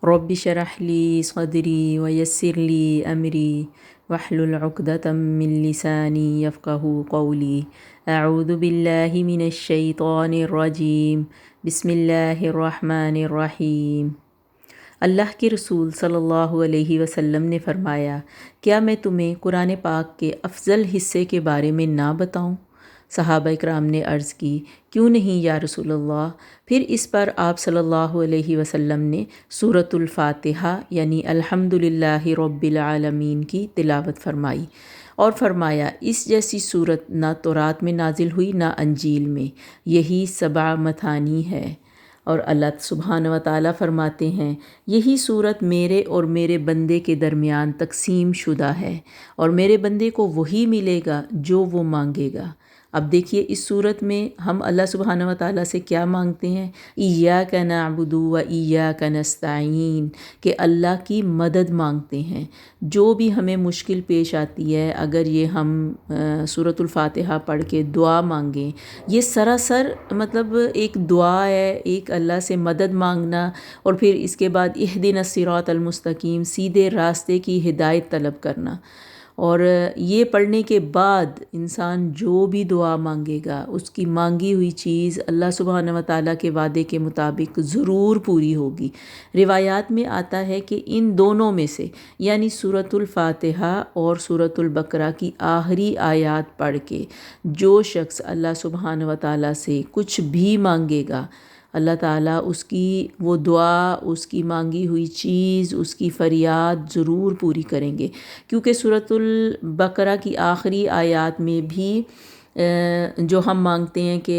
رب اشرح لی صدری ویسر لی امری واحلل عقدۃ من لسانی یفقہوا قولی اعوذ باللہ من الشیطان الرجیم بسم اللہ الرحمن الرحیم۔ اللہ کے رسول صلی اللہ علیہ وسلم نے فرمایا، کیا میں تمہیں قرآن پاک کے افضل حصے کے بارے میں نہ بتاؤں؟ صحابہ اکرام نے عرض کی، کیوں نہیں یا رسول اللہ؟ پھر اس پر آپ صلی اللہ علیہ وسلم نے سورۃ الفاتحہ یعنی الحمدللہ رب العالمین کی تلاوت فرمائی اور فرمایا، اس جیسی صورت نہ تورات میں نازل ہوئی نہ انجیل میں، یہی سبع مثانی ہے۔ اور اللہ سبحانہ و تعالیٰ فرماتے ہیں، یہی صورت میرے اور میرے بندے کے درمیان تقسیم شدہ ہے اور میرے بندے کو وہی ملے گا جو وہ مانگے گا۔ اب دیکھیے اس صورت میں ہم اللہ سبحانہ و تعالیٰ سے کیا مانگتے ہیں؟ ایاک نعبد و ایاک نستعین، کہ اللہ کی مدد مانگتے ہیں۔ جو بھی ہمیں مشکل پیش آتی ہے، اگر یہ ہم سورۃ الفاتحہ پڑھ کے دعا مانگیں، یہ سراسر مطلب ایک دعا ہے، ایک اللہ سے مدد مانگنا، اور پھر اس کے بعد اہدنا الصراط المستقیم، سیدھے راستے کی ہدایت طلب کرنا۔ اور یہ پڑھنے کے بعد انسان جو بھی دعا مانگے گا، اس کی مانگی ہوئی چیز اللہ سبحانہ و تعالیٰ کے وعدے کے مطابق ضرور پوری ہوگی۔ روایات میں آتا ہے کہ ان دونوں میں سے یعنی سورۃ الفاتحہ اور سورۃ البقرہ کی آخری آیات پڑھ کے جو شخص اللہ سبحانہ و تعالیٰ سے کچھ بھی مانگے گا، اللہ تعالیٰ اس کی وہ دعا، اس کی مانگی ہوئی چیز، اس کی فریاد ضرور پوری کریں گے، کیونکہ سورۃ البقرہ کی آخری آیات میں بھی جو ہم مانگتے ہیں کہ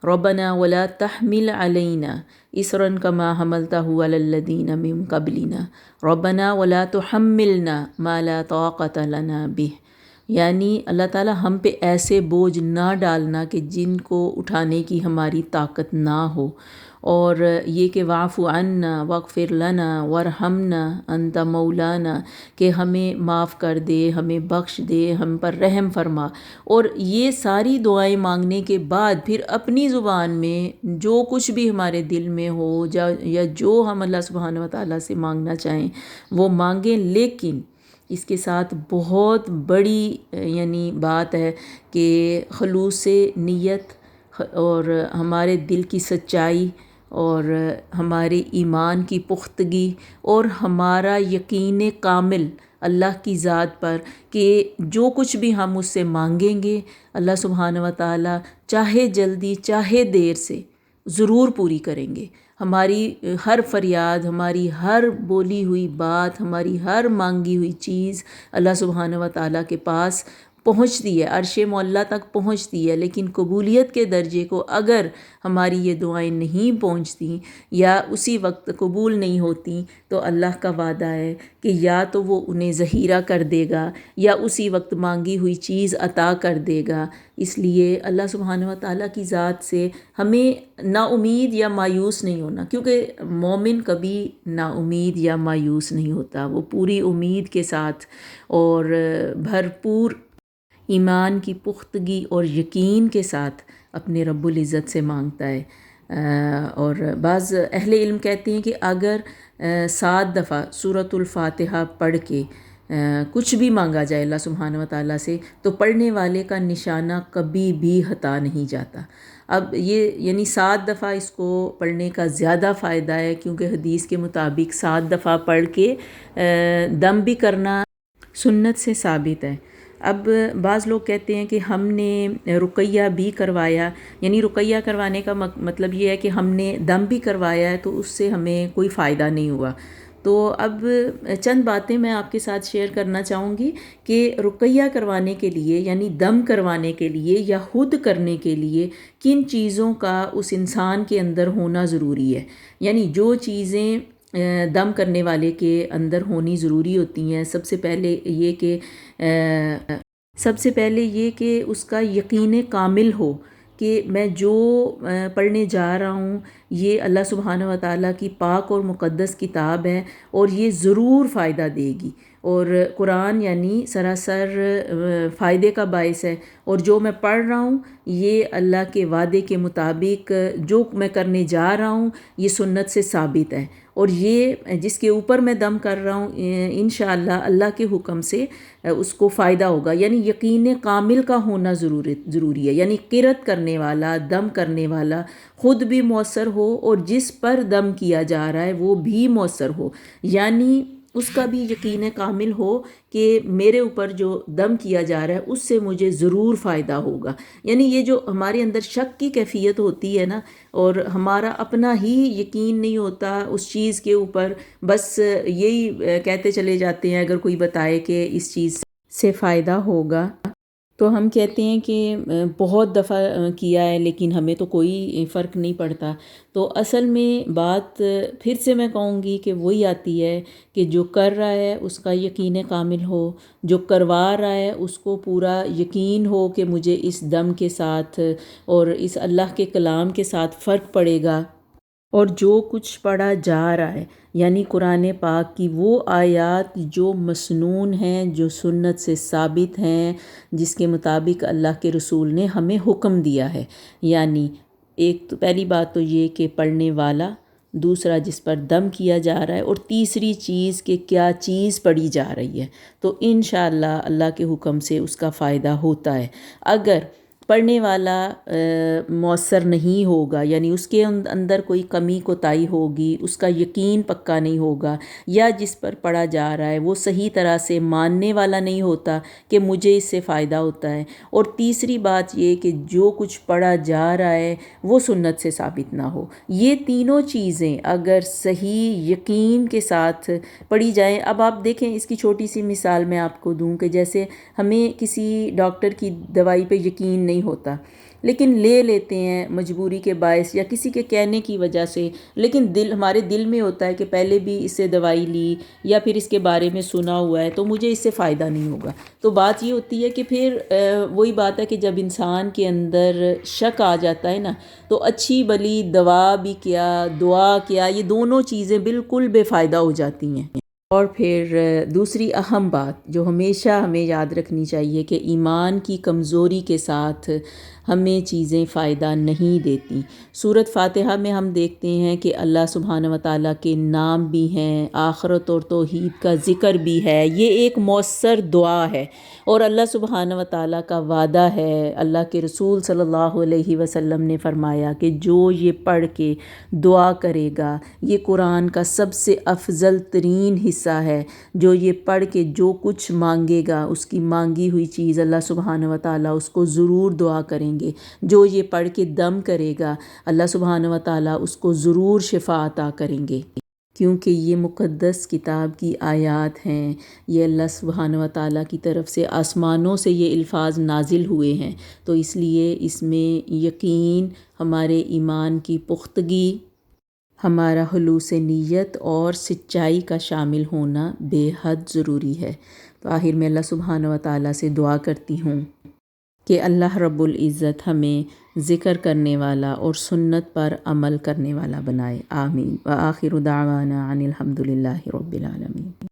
ربنا ولا تحمل علینا اصرا کما حملته علی الذین من قبلنا ربنا ولا تحملنا ما لا طاقت لنا به، یعنی اللہ تعالیٰ ہم پہ ایسے بوجھ نہ ڈالنا کہ جن کو اٹھانے کی ہماری طاقت نہ ہو، اور یہ کہ واعف عنا واغفر لنا وارحمنا انت مولانا، کہ ہمیں معاف کر دے، ہمیں بخش دے، ہم پر رحم فرما۔ اور یہ ساری دعائیں مانگنے کے بعد پھر اپنی زبان میں جو کچھ بھی ہمارے دل میں ہو یا جو ہم اللہ سبحانہ و تعالیٰ سے مانگنا چاہیں وہ مانگیں، لیکن اس کے ساتھ بہت بڑی یعنی بات ہے کہ خلوص نیت اور ہمارے دل کی سچائی اور ہمارے ایمان کی پختگی اور ہمارا یقین کامل اللہ کی ذات پر کہ جو کچھ بھی ہم اس سے مانگیں گے اللہ سبحانہ و تعالیٰ چاہے جلدی چاہے دیر سے ضرور پوری کریں گے۔ ہماری ہر فریاد، ہماری ہر بولی ہوئی بات، ہماری ہر مانگی ہوئی چیز اللہ سبحانہ و تعالیٰ کے پاس پہنچتی ہے، عرش معلیٰ تک پہنچتی ہے، لیکن قبولیت کے درجے کو اگر ہماری یہ دعائیں نہیں پہنچتی یا اسی وقت قبول نہیں ہوتی تو اللہ کا وعدہ ہے کہ یا تو وہ انہیں ذخیرہ کر دے گا یا اسی وقت مانگی ہوئی چیز عطا کر دے گا۔ اس لیے اللہ سبحانہ و تعالیٰ کی ذات سے ہمیں نا امید یا مایوس نہیں ہونا، کیونکہ مومن کبھی نا امید یا مایوس نہیں ہوتا، وہ پوری امید کے ساتھ اور بھرپور ایمان کی پختگی اور یقین کے ساتھ اپنے رب العزت سے مانگتا ہے۔ اور بعض اہل علم کہتے ہیں کہ اگر 7 دفعہ سورۃ الفاتحہ پڑھ کے کچھ بھی مانگا جائے اللہ سبحانہ و تعالیٰ سے تو پڑھنے والے کا نشانہ کبھی بھی ہٹا نہیں جاتا۔ اب یہ یعنی 7 دفعہ اس کو پڑھنے کا زیادہ فائدہ ہے، کیونکہ حدیث کے مطابق 7 دفعہ پڑھ کے دم بھی کرنا سنت سے ثابت ہے۔ اب بعض لوگ کہتے ہیں کہ ہم نے رقیہ بھی کروایا، یعنی رقیہ کروانے کا مطلب یہ ہے کہ ہم نے دم بھی کروایا ہے تو اس سے ہمیں کوئی فائدہ نہیں ہوا۔ تو اب چند باتیں میں آپ کے ساتھ شیئر کرنا چاہوں گی کہ رقیہ کروانے کے لیے یعنی دم کروانے کے لیے یا خود کرنے کے لیے کن چیزوں کا اس انسان کے اندر ہونا ضروری ہے، یعنی جو چیزیں دم کرنے والے کے اندر ہونی ضروری ہوتی ہیں۔ سب سے پہلے یہ کہ اس کا یقین کامل ہو کہ میں جو پڑھنے جا رہا ہوں یہ اللہ سبحانہ و تعالیٰ کی پاک اور مقدس کتاب ہے اور یہ ضرور فائدہ دے گی، اور قرآن یعنی سراسر فائدے کا باعث ہے، اور جو میں پڑھ رہا ہوں یہ اللہ کے وعدے کے مطابق جو میں کرنے جا رہا ہوں یہ سنت سے ثابت ہے، اور یہ جس کے اوپر میں دم کر رہا ہوں انشاءاللہ اللہ کے حکم سے اس کو فائدہ ہوگا۔ یعنی یقین کامل کا ہونا ضروری ہے، یعنی قرأت کرنے والا، دم کرنے والا خود بھی مؤثر ہو اور جس پر دم کیا جا رہا ہے وہ بھی مؤثر ہو، یعنی اس کا بھی یقین کامل ہو کہ میرے اوپر جو دم کیا جا رہا ہے اس سے مجھے ضرور فائدہ ہوگا۔ یعنی یہ جو ہمارے اندر شک کی کیفیت ہوتی ہے نا، اور ہمارا اپنا ہی یقین نہیں ہوتا اس چیز کے اوپر، بس یہی کہتے چلے جاتے ہیں اگر کوئی بتائے کہ اس چیز سے فائدہ ہوگا تو ہم کہتے ہیں کہ بہت دفعہ کیا ہے لیکن ہمیں تو کوئی فرق نہیں پڑتا۔ تو اصل میں بات پھر سے میں کہوں گی کہ وہی آتی ہے کہ جو کر رہا ہے اس کا یقین کامل ہو، جو کروا رہا ہے اس کو پورا یقین ہو کہ مجھے اس دم کے ساتھ اور اس اللہ کے کلام کے ساتھ فرق پڑے گا، اور جو کچھ پڑھا جا رہا ہے یعنی قرآن پاک کی وہ آیات جو مسنون ہیں، جو سنت سے ثابت ہیں، جس کے مطابق اللہ کے رسول نے ہمیں حکم دیا ہے۔ یعنی ایک تو پہلی بات تو یہ کہ پڑھنے والا، دوسرا جس پر دم کیا جا رہا ہے، اور تیسری چیز کہ کیا چیز پڑھی جا رہی ہے، تو انشاءاللہ اللہ کے حکم سے اس کا فائدہ ہوتا ہے۔ اگر پڑھنے والا مؤثر نہیں ہوگا، یعنی اس کے اندر کوئی کمی کوتاہی ہوگی، اس کا یقین پکا نہیں ہوگا، یا جس پر پڑھا جا رہا ہے وہ صحیح طرح سے ماننے والا نہیں ہوتا کہ مجھے اس سے فائدہ ہوتا ہے، اور تیسری بات یہ کہ جو کچھ پڑھا جا رہا ہے وہ سنت سے ثابت نہ ہو، یہ تینوں چیزیں اگر صحیح یقین کے ساتھ پڑھی جائیں۔ اب آپ دیکھیں، اس کی چھوٹی سی مثال میں آپ کو دوں کہ جیسے ہمیں کسی ڈاکٹر کی دوائی پہ یقین نہیں ہوتا لیکن لے لیتے ہیں مجبوری کے باعث یا کسی کے کہنے کی وجہ سے، لیکن ہمارے دل میں ہوتا ہے کہ پہلے بھی اس سے دوائی لی یا پھر اس کے بارے میں سنا ہوا ہے تو مجھے اس سے فائدہ نہیں ہوگا۔ تو بات یہ ہوتی ہے کہ پھر وہی بات ہے کہ جب انسان کے اندر شک آ جاتا ہے نا، تو اچھی بھلی دوا بھی کیا، دعا کیا، یہ دونوں چیزیں بالکل بے فائدہ ہو جاتی ہیں۔ اور پھر دوسری اہم بات جو ہمیشہ ہمیں یاد رکھنی چاہیے کہ ایمان کی کمزوری کے ساتھ ہمیں چیزیں فائدہ نہیں دیتی۔ سورۃ فاتحہ میں ہم دیکھتے ہیں کہ اللہ سبحانہ و تعالیٰ کے نام بھی ہیں، آخرت اور توحید کا ذکر بھی ہے، یہ ایک مؤثر دعا ہے، اور اللہ سبحانہ و تعالیٰ کا وعدہ ہے، اللہ کے رسول صلی اللہ علیہ وسلم نے فرمایا کہ جو یہ پڑھ کے دعا کرے گا، یہ قرآن کا سب سے افضل ترین حصہ ہے، جو یہ پڑھ کے جو کچھ مانگے گا اس کی مانگی ہوئی چیز اللہ سبحانہ و تعالیٰ اس کو ضرور دعا کریں گے، جو یہ پڑھ کے دم کرے گا اللہ سبحانہ و تعالیٰ اس کو ضرور شفا عطا کریں گے، کیونکہ یہ مقدس کتاب کی آیات ہیں، یہ اللہ سبحانہ و تعالیٰ کی طرف سے آسمانوں سے یہ الفاظ نازل ہوئے ہیں، تو اس لیے اس میں یقین، ہمارے ایمان کی پختگی، ہمارا خلوص نیت اور سچائی کا شامل ہونا بے حد ضروری ہے۔ تو آخر میں اللہ سبحانہ و تعالیٰ سے دعا کرتی ہوں کہ اللہ رب العزت ہمیں ذکر کرنے والا اور سنت پر عمل کرنے والا بنائے، آمین۔ وآخر دعوانا ان الحمد للہ رب العالمین۔